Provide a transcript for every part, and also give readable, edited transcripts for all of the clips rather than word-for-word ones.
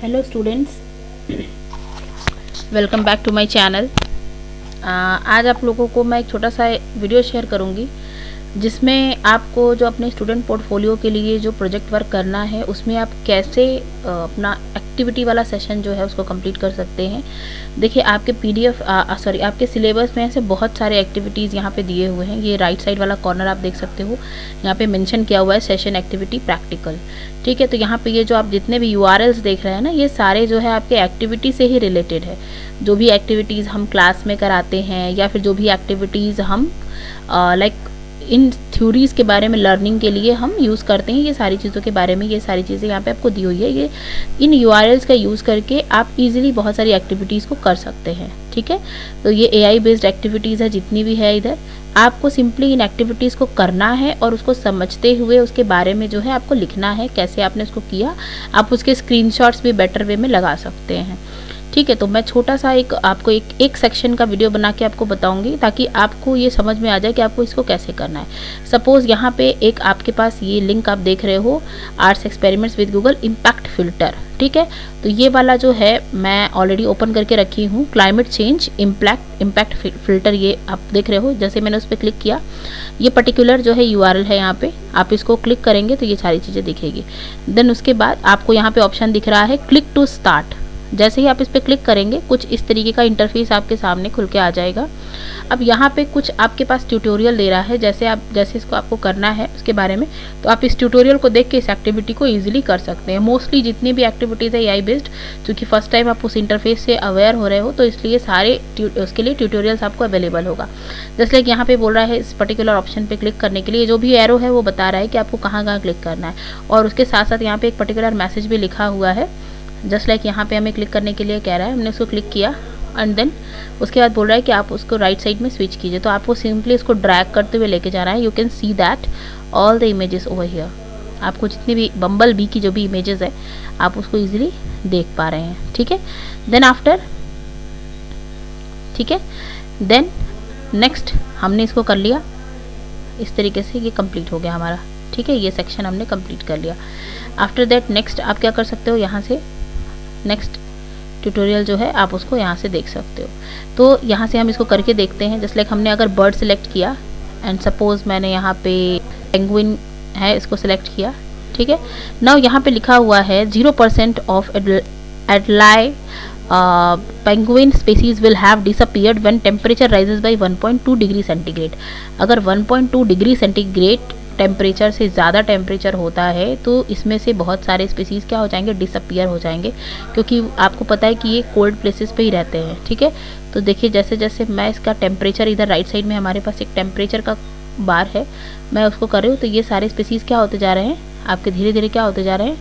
Hello students, welcome back to my channel. आज आप लोगों को मैं एक छोटा सा वीडियो शेयर करूंगी जिसमें आपको जो अपने स्टूडेंट पोर्टफोलियो के लिए जो प्रोजेक्ट वर्क करना है उसमें आप कैसे अपना एक्टिविटी वाला सेशन जो है उसको कंप्लीट कर सकते हैं। देखिए आपके आपके सिलेबस में ऐसे बहुत सारे एक्टिविटीज़ यहाँ पे दिए हुए हैं। ये राइट साइड वाला कॉर्नर आप देख सकते हो, यहाँ पे मेंशन किया हुआ है सेशन एक्टिविटी प्रैक्टिकल। ठीक है, तो यहाँ पे ये जो आप जितने भी URLs देख रहे हैं ना, ये सारे जो है आपके एक्टिविटी से ही रिलेटेड है। जो भी एक्टिविटीज़ हम क्लास में कराते हैं या फिर जो भी एक्टिविटीज़ हम इन थ्योरीज़ के बारे में लर्निंग के लिए हम यूज़ करते हैं, ये सारी चीज़ों के बारे में ये सारी चीज़ें यहाँ पे आपको दी हुई है। ये इन URLs का यूज़ करके आप इजीली बहुत सारी एक्टिविटीज़ को कर सकते हैं। ठीक है, तो ये AI बेस्ड एक्टिविटीज़ है जितनी भी है इधर, आपको सिंपली इन एक्टिविटीज़ को करना है और उसको समझते हुए उसके बारे में जो है आपको लिखना है, कैसे आपने उसको किया। आप उसके स्क्रीनशॉट्स भी बेटर वे में लगा सकते हैं। ठीक है, तो मैं छोटा सा आपको एक सेक्शन का वीडियो बना के आपको बताऊंगी ताकि आपको ये समझ में आ जाए कि आपको इसको कैसे करना है। सपोज़ यहाँ पे एक आपके पास ये लिंक आप देख रहे हो, arts experiments with Google impact filter. ठीक है, तो ये वाला जो है मैं ऑलरेडी ओपन करके रखी हूँ, क्लाइमेट चेंज इम्पैक्ट फिल्टर। ये आप देख रहे हो, जैसे मैंने उस पर क्लिक किया, ये पर्टिकुलर जो है URL है, यहाँ पे आप इसको क्लिक करेंगे तो ये सारी चीज़ें दिखेगी। देन उसके बाद आपको यहाँ पे ऑप्शन दिख रहा है क्लिक टू स्टार्ट। जैसे ही आप इस पर क्लिक करेंगे कुछ इस तरीके का इंटरफेस आपके सामने खुल के आ जाएगा। अब यहाँ पे कुछ आपके पास ट्यूटोरियल दे रहा है, जैसे इसको आपको करना है उसके बारे में, तो आप इस ट्यूटोरियल को देख के इस एक्टिविटी को इजीली कर सकते हैं। मोस्टली जितनी भी एक्टिविटीज़ है AI बेस्ड, क्योंकि फर्स्ट टाइम आप उस इंटरफेस से अवेयर हो रहे हो तो इसलिए सारे उसके लिए ट्यूटोरियल्स आपको अवेलेबल होगा। जैसे लाइक यहाँ पे बोल रहा है इस पर्टिकुलर ऑप्शन पे क्लिक करने के लिए जो भी एरो है वो बता रहा है कि आपको कहाँ कहाँ क्लिक करना है, और उसके साथ साथ यहाँ पे एक पर्टिकुलर मैसेज भी लिखा हुआ है। जस्ट लाइक यहाँ पे हमें क्लिक करने के लिए कह रहा है, हमने उसको क्लिक किया एंड देन उसके बाद बोल रहा है कि आप उसको राइट साइड में स्विच कीजिए। तो आपको सिंपली इसको ड्रैग करते हुए लेके जाना है। You can see that all the images over here. आपको जितनी भी बम्बल बी की जो भी इमेजेस है आप उसको इजीली देख पा रहे हैं। ठीक है, देन आफ्टर, ठीक है, देन नेक्स्ट हमने इसको कर लिया इस तरीके से, ये कंप्लीट हो गया हमारा। ठीक है, ये सेक्शन हमने कंप्लीट कर लिया। आफ्टर दैट नेक्स्ट आप क्या कर सकते हो, यहाँ से नेक्स्ट ट्यूटोरियल जो है आप उसको यहाँ से देख सकते हो। तो यहाँ से हम इसको करके देखते हैं। जस्ट लाइक हमने अगर बर्ड सेलेक्ट किया एंड सपोज मैंने यहाँ पे पेंगुइन है इसको सेलेक्ट किया। ठीक है, नाउ यहाँ पे लिखा हुआ है 0% of Adelie penguin species will have disappeared when temperature rises by 1.2 degree centigrade. अगर 1.2 डिग्री सेंटीग्रेड टेम्परेचर से ज़्यादा टेम्परेचर होता है तो इसमें से बहुत सारे स्पीसीज़ क्या हो जाएंगे, डिसअपीयर हो जाएंगे, क्योंकि आपको पता है कि ये कोल्ड प्लेसेस पे ही रहते हैं। ठीक है, तो देखिए जैसे जैसे मैं इसका टेम्परेचर, इधर राइट साइड में हमारे पास एक टेम्परेचर का बार है, मैं उसको कर रही हूँ, तो ये सारे स्पीसीज़ क्या होते जा रहे हैं आपके, धीरे धीरे क्या होते जा रहे हैं,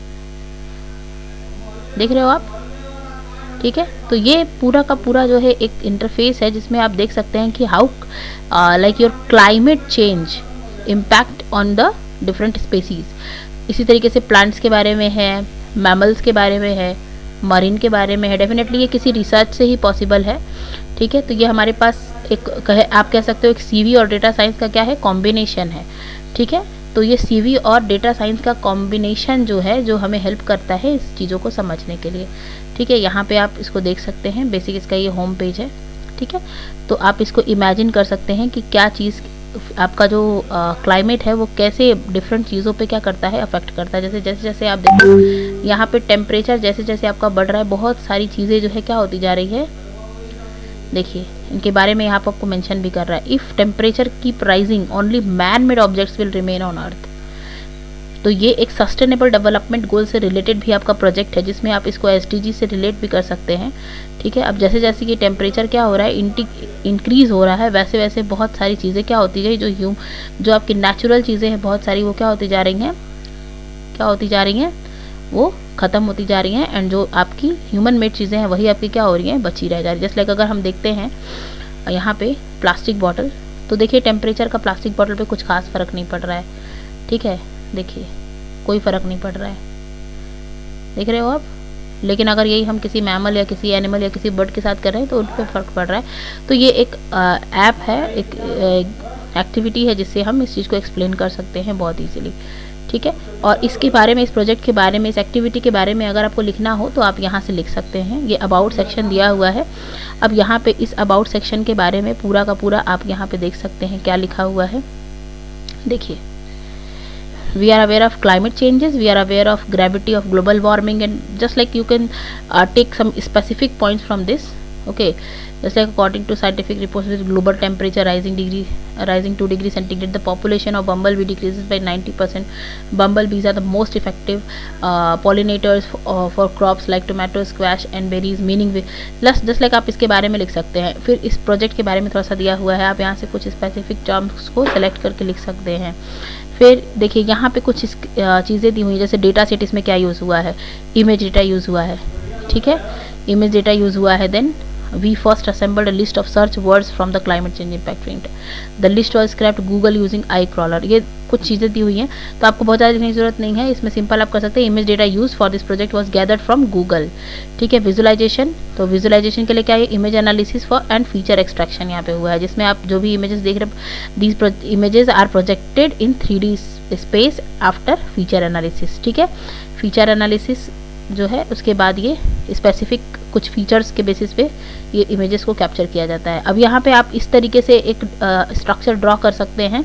देख रहे हो आप। ठीक है, तो ये पूरा का पूरा जो है एक इंटरफेस है जिसमें आप देख सकते हैं कि how like your climate change impact on the different species. इसी तरीके से प्लांट्स के बारे में है, मैमल्स के बारे में है, मरीन के बारे में है। डेफिनेटली ये किसी रिसर्च से ही पॉसिबल है। ठीक है, तो ये हमारे पास आप कह सकते हो एक CV और डेटा साइंस का क्या है, कॉम्बिनेशन है। ठीक है, तो ये CV और डेटा साइंस का कॉम्बिनेशन जो है, जो हमें हेल्प करता है इस चीज़ों को समझने के लिए। ठीक है, यहाँ पे आप इसको देख सकते हैं, बेसिक इसका ये होम पेज है। ठीक है, तो आप इसको इमेजिन कर सकते हैं कि क्या चीज़ आपका जो क्लाइमेट है वो कैसे डिफरेंट चीज़ों पे क्या करता है, अफेक्ट करता है। जैसे जैसे आप देखो यहाँ पे टेम्परेचर जैसे जैसे आपका बढ़ रहा है, बहुत सारी चीज़ें जो है क्या होती जा रही है, देखिए इनके बारे में यहाँ पर आपको मेंशन भी कर रहा है। If temperature keep rising only man made objects will remain on earth. तो ये एक सस्टेनेबल डेवलपमेंट गोल से रिलेटेड भी आपका प्रोजेक्ट है जिसमें आप इसको SDG से रिलेट भी कर सकते हैं। ठीक है, अब जैसे जैसे ये टेम्परेचर क्या हो रहा है, इंक्रीज़ हो रहा है, वैसे वैसे बहुत सारी चीज़ें क्या होती गई, जो आपकी नेचुरल चीज़ें हैं बहुत सारी, वो क्या होती जा रही हैं, क्या होती जा रही हैं, वो ख़त्म होती जा रही हैं। एंड जो आपकी ह्यूमन मेड चीज़ें हैं वही आपकी क्या हो रही हैं, बची रह जा रही है। जैसे लाइक अगर हम देखते हैं यहाँ पे प्लास्टिक बॉटल, तो देखिए टेम्परेचर का प्लास्टिक बॉटल पे कुछ खास फ़र्क नहीं पड़ रहा है। ठीक है, देखिए कोई फ़र्क नहीं पड़ रहा है, देख रहे हो आप। लेकिन अगर यही हम किसी मैमल या किसी एनिमल या किसी बर्ड के साथ कर रहे हैं तो उन पर फ़र्क पड़ रहा है। तो ये एक ऐप है, एक एक्टिविटी है जिससे हम इस चीज़ को एक्सप्लेन कर सकते हैं बहुत ईजीली। ठीक है। और इसके बारे में, इस प्रोजेक्ट के बारे में, इस एक्टिविटी के बारे में अगर आपको लिखना हो तो आप यहाँ से लिख सकते हैं। ये अबाउट सेक्शन दिया हुआ है। अब यहाँ पे इस अबाउट सेक्शन के बारे में पूरा का पूरा आप यहाँ पे देख सकते हैं क्या लिखा हुआ है। देखिए, we are aware of climate changes, we are aware of gravity of global warming, and just like you can take some specific points from this. Okay, just like according to scientific reports, with global temperature rising 2 degrees centigrade, the population of bumblebee decreases by 90%. Bumblebees are the most effective pollinators for crops like tomato, squash and berries. Meaning just like आप इसके बारे में लिख सकते हैं। फिर इस project के बारे में थोड़ा सा दिया हुआ है, आप यहाँ से कुछ स्पेसिफिक टर्म्स को सेलेक्ट करके लिख सकते हैं। फिर देखिए यहाँ पे कुछ चीज़ें दी हुई हैं, जैसे डेटा सेट, इसमें क्या यूज़ हुआ है, इमेज डेटा यूज़ हुआ है, ठीक है, इमेज डेटा यूज़ हुआ है। Then we first assembled a list of search words from the climate change impact print, the list was scraped Google using I crawler. ये कुछ चीज़ें दी हुई हैं, तो आपको बहुत ज़्यादा लिखने की जरूरत नहीं है, इसमें सिंपल आप कर सकते हैं। Image data use for this project was gathered from Google, ठीक है। विजुअलाइजेशन, तो विजुअलाइजेशन के लिए क्या है, image analysis for and feature extraction यहाँ पे हुआ है, जिसमें आप जो भी इमेजेस देख रहे, these images are projected in 3D space after feature analysis, ठीक है। फीचर एनालिसिस जो है उसके बाद ये स्पेसिफिक कुछ फीचर्स के बेसिस पे ये इमेजेस को कैप्चर किया जाता है। अब यहाँ पे आप इस तरीके से एक स्ट्रक्चर ड्रॉ कर सकते हैं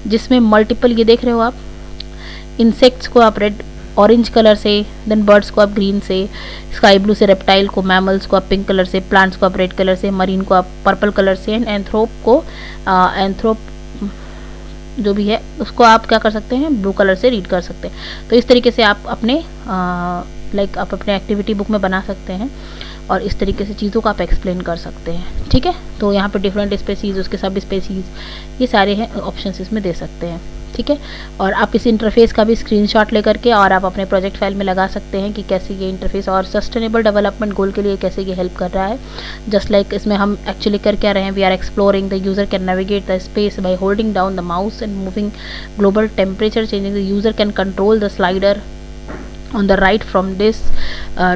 जिसमें मल्टीपल, ये देख रहे हो आप, इंसेक्ट्स को आप रेड ऑरेंज कलर से, देन बर्ड्स को आप ग्रीन से, स्काई ब्लू से रेप्टाइल को, मैमल्स को आप पिंक कलर से, प्लांट्स को आप रेड कलर से, मरीन को आप पर्पल कलर से, एंड एंथ्रोप को एंथ्रोप जो भी है उसको आप क्या कर सकते हैं, ब्लू कलर से रीड कर सकते हैं। तो इस तरीके से आप अपने आप अपने एक्टिविटी बुक में बना सकते हैं और इस तरीके से चीज़ों को आप एक्सप्लेन कर सकते हैं, ठीक है। तो यहाँ पे डिफरेंट स्पेसीज, उसके सब स्पेसीज, ये सारे हैं ऑप्शंस इसमें दे सकते हैं, ठीक है। और आप इस इंटरफेस का भी स्क्रीनशॉट लेकर के और आप अपने प्रोजेक्ट फाइल में लगा सकते हैं कि कैसे ये इंटरफेस और सस्टेनेबल डेवलपमेंट गोल के लिए कैसे ये हेल्प कर रहा है। जस्ट लाइक इसमें हम एक्चुअली कर क्या रहे हैं, we are exploring the user can navigate the space by holding down the mouse and moving global temperature changing, the user can control the slider on the right from this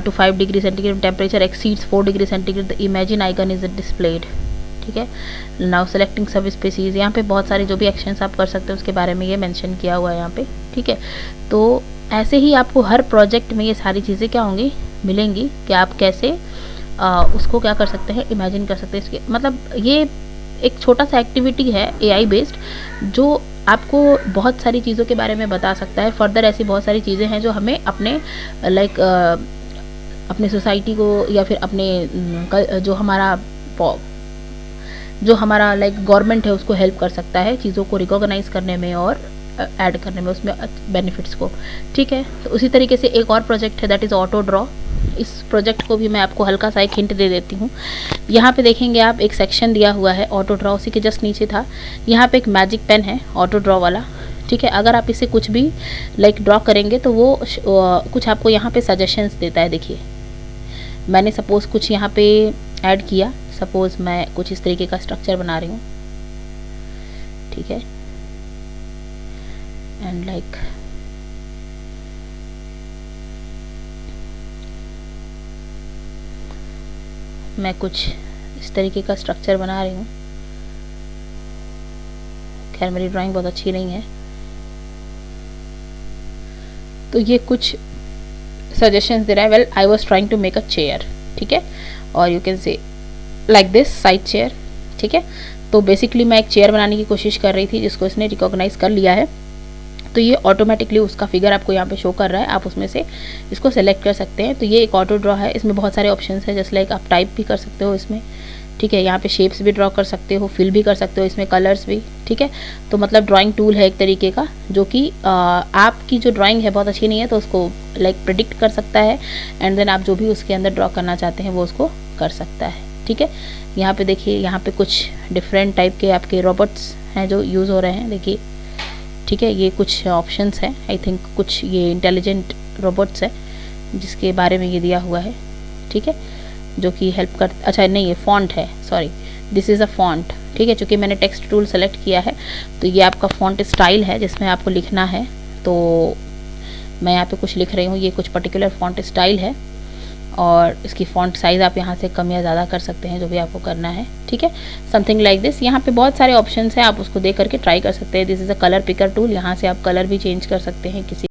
to 5 degree centigrade, temperature exceeds 4 degree centigrade, the imagine icon is displayed, ठीक है। Now selecting सब species, यहाँ पे बहुत सारे जो भी actions आप कर सकते हैं उसके बारे में ये मेंशन किया हुआ है यहाँ पे, ठीक है। तो ऐसे ही आपको हर प्रोजेक्ट में ये सारी चीज़ें क्या होंगी, मिलेंगी कि आप कैसे उसको क्या कर सकते हैं, इमेजिन कर सकते हैं। इसके मतलब ये एक छोटा सा एक्टिविटी है AI बेस्ड, जो आपको बहुत सारी चीज़ों के बारे में बता सकता है। फर्दर ऐसी बहुत सारी चीज़ें हैं जो हमें अपने अपने सोसाइटी को या फिर अपने जो हमारा गवर्नमेंट है उसको हेल्प कर सकता है चीज़ों को रिकॉग्नाइज करने में और ऐड करने में उसमें बेनिफिट्स को, ठीक है। तो उसी तरीके से एक और प्रोजेक्ट है दैट इज़ ऑटो ड्रॉ। इस प्रोजेक्ट को भी मैं आपको हल्का सा एक हिंट दे देती हूँ। यहाँ पे देखेंगे आप एक सेक्शन दिया हुआ है ऑटो ड्रॉ, उसी के जस्ट नीचे था, यहाँ पे एक मैजिक पेन है ऑटो ड्रॉ वाला, ठीक है। अगर आप इसे कुछ भी ड्रॉ करेंगे तो वो कुछ आपको यहाँ पे सजेशंस देता है। देखिए मैंने सपोज़ कुछ यहाँ पे ऐड किया, सपोज़ मैं कुछ इस तरीके का स्ट्रक्चर बना रही हूँ, ठीक है, एंड मैं कुछ इस तरीके का स्ट्रक्चर बना रही हूँ। खैर मेरी ड्राइंग बहुत अच्छी नहीं है, तो ये कुछ सजेशंस दे रहा है। Well I was trying to make a chair, ठीक है, और you can say like this side chair, ठीक है। तो बेसिकली मैं एक चेयर बनाने की कोशिश कर रही थी जिसको इसने रिकॉग्नाइज कर लिया है, तो ये ऑटोमेटिकली उसका फिगर आपको यहाँ पे शो कर रहा है, आप उसमें से इसको सेलेक्ट कर सकते हैं। तो ये एक ऑटो ड्रॉ है, इसमें बहुत सारे ऑप्शंस हैं, जस्ट लाइक आप टाइप भी कर सकते हो इसमें, ठीक है। यहाँ पे शेप्स भी ड्रॉ कर सकते हो, फिल भी कर सकते हो, इसमें कलर्स भी, ठीक है। तो मतलब ड्राइंग टूल है एक तरीके का, जो कि आपकी जो ड्राइंग है बहुत अच्छी नहीं है तो उसको प्रिडिक्ट कर सकता है, एंड देन आप जो भी उसके अंदर ड्रॉ करना चाहते हैं वो उसको कर सकता है, ठीक है। यहाँ पे देखिए, यहाँ पे कुछ डिफरेंट टाइप के आपके रोबोट्स हैं जो यूज़ हो रहे हैं, देखिए, ठीक है। ये कुछ ऑप्शंस हैं, आई थिंक कुछ ये इंटेलिजेंट रोबोट्स है जिसके बारे में ये दिया हुआ है, ठीक है, जो कि हेल्प कर, अच्छा नहीं ये फॉन्ट है, sorry this is a font, ठीक है। चूँकि मैंने टेक्स्ट टूल सेलेक्ट किया है तो ये आपका फॉन्ट स्टाइल है जिसमें आपको लिखना है, तो मैं यहाँ पे कुछ लिख रही हूँ, ये कुछ पर्टिकुलर फॉन्ट स्टाइल है और इसकी फॉन्ट साइज़ आप यहाँ से कम या ज़्यादा कर सकते हैं जो भी आपको करना है, ठीक है, समथिंग लाइक दिस। यहाँ पे बहुत सारे ऑप्शंस हैं, आप उसको देख करके ट्राई कर सकते हैं। This is a colour picker tool, यहाँ से आप कलर भी चेंज कर सकते हैं किसी